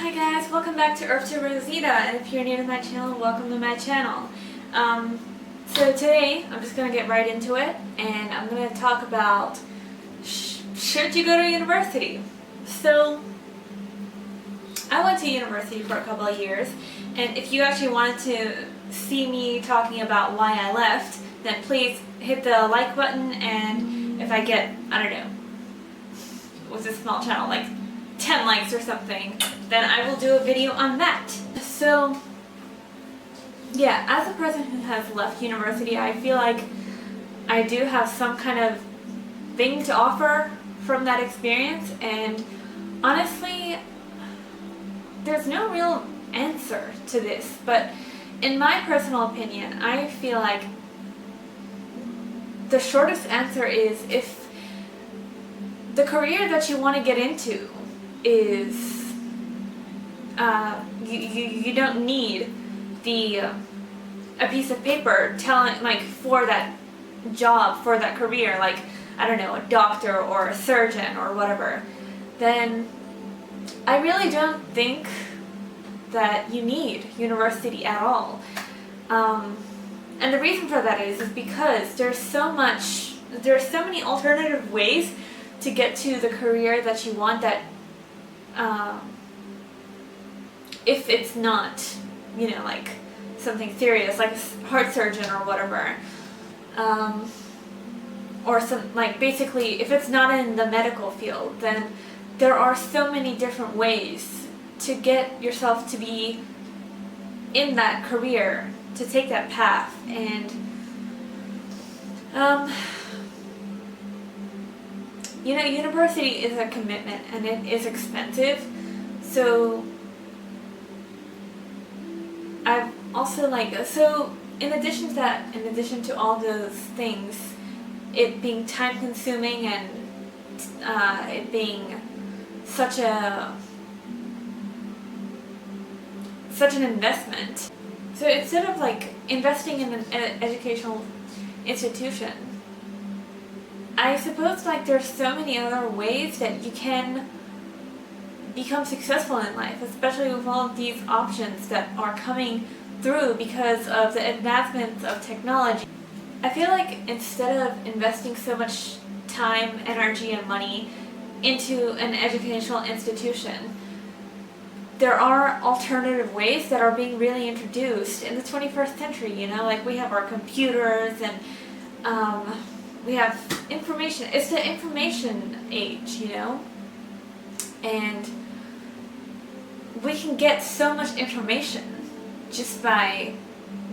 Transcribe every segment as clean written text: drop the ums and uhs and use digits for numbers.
Hi guys, welcome back to Earth to Rosita, and if you're new to my channel, welcome to my channel. So today, I'm just going to get right into it, and I'm going to talk about should you go to university? So, I went to university for a couple of years, and if you actually wanted to see me talking about why I left, then please hit the like button, and if I get, I don't know, with a small channel, like 10 likes or something, then I will do a video on that. So, yeah, as a person who has left university, I feel like I do have some kind of thing to offer from that experience, and honestly, there's no real answer to this, but in my personal opinion, I feel like the shortest answer is if the career that you want to get into is you don't need a piece of paper telling, like, for that job, for that career, like, I don't know, a doctor or a surgeon or whatever, then I really don't think that you need university at all. And the reason for that is because there's so many alternative ways to get to the career that you want that if it's not, you know, like something serious, like a heart surgeon or whatever, or some, like, basically, if it's not in the medical field, then there are so many different ways to get yourself to be in that career, to take that path, and you know, university is a commitment and it is expensive, so I've also, so in addition to all those things, it being time consuming and it being such an investment, so instead of like investing in an educational institution, I suppose like there's so many other ways that you can become successful in life, especially with all of these options that are coming through because of the advancements of technology. I feel like instead of investing so much time, energy, and money into an educational institution, there are alternative ways that are being really introduced in the 21st century, you know, like we have our computers and we have information. It's the information age, you know, and we can get so much information just by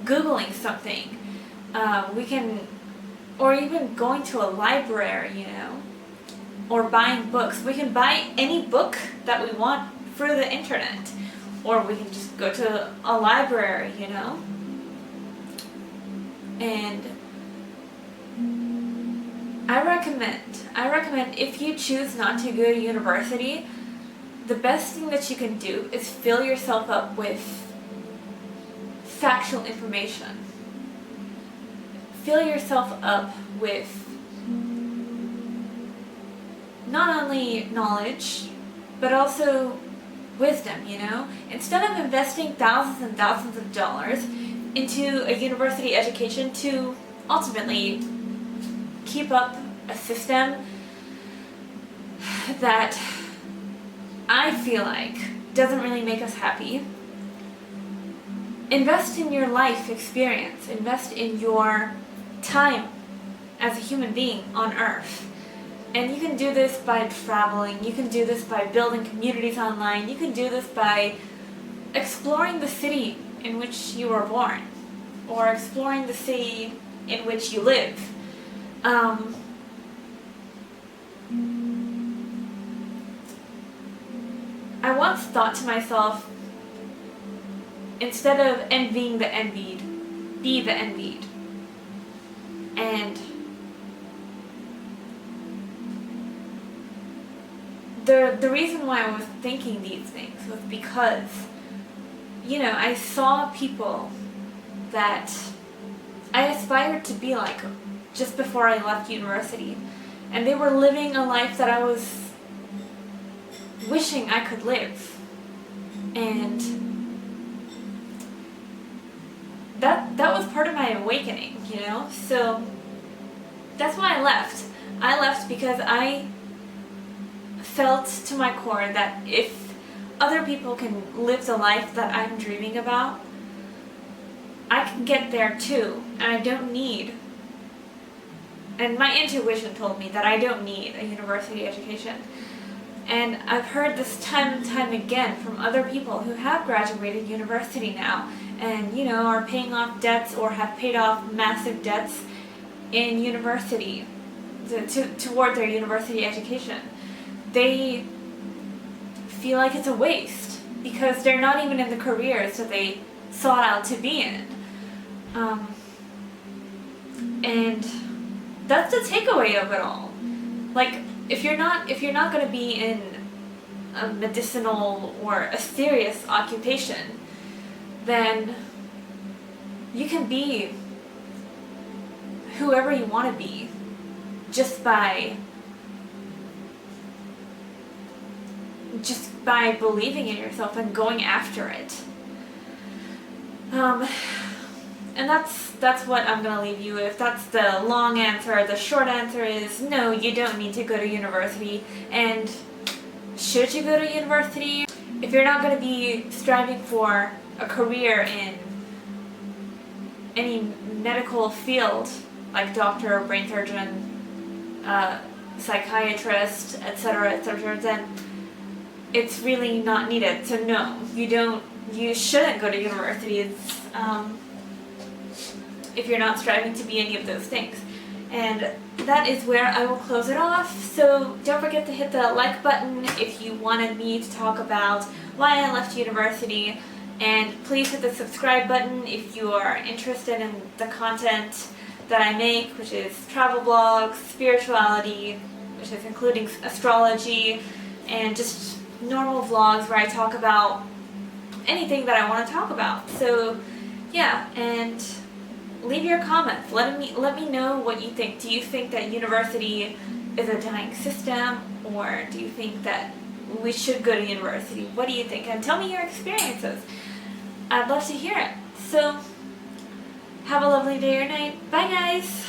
Googling something. We can, or even going to a library, you know, or buying books. We can buy any book that we want through the internet, or we can just go to a library, you know, and I recommend if you choose not to go to university, the best thing that you can do is fill yourself up with factual information. Fill yourself up with not only knowledge, but also wisdom, you know? Instead of investing thousands and thousands of dollars into a university education to ultimately keep up a system that I feel like doesn't really make us happy, invest in your life experience, invest in your time as a human being on Earth. And you can do this by traveling, you can do this by building communities online, you can do this by exploring the city in which you were born, or exploring the city in which you live. I once thought to myself, instead of envying the envied, be the envied. And the reason why I was thinking these things was because, you know, I saw people that I aspired to be like just before I left university, and they were living a life that I was wishing I could live. And that was part of my awakening, you know? So that's why I left. I left because I felt to my core that if other people can live the life that I'm dreaming about, I can get there too, and I don't need, and my intuition told me that I don't need a university education. And I've heard this time and time again from other people who have graduated university now and, you know, are paying off debts or have paid off massive debts in university toward their university education. They feel like it's a waste because they're not even in the careers that they sought out to be in. And that's the takeaway of it all. Like, if you're not going to be in a medicinal or a serious occupation, then you can be whoever you want to be just by believing in yourself and going after it. And that's what I'm going to leave you with. That's the long answer. The short answer is no, you don't need to go to university. And should you go to university? If you're not going to be striving for a career in any medical field, like doctor, brain surgeon, psychiatrist, etc., then it's really not needed. So no, you shouldn't go to university. It's, if you're not striving to be any of those things. And that is where I will close it off. So don't forget to hit the like button if you wanted me to talk about why I left university. And please hit the subscribe button if you are interested in the content that I make, which is travel blogs, spirituality, which is including astrology, and just normal vlogs where I talk about anything that I want to talk about. So yeah, and leave your comments. Let me know what you think. Do you think that university is a dying system, or do you think that we should go to university? What do you think? And tell me your experiences. I'd love to hear it. So have a lovely day or night. Bye guys!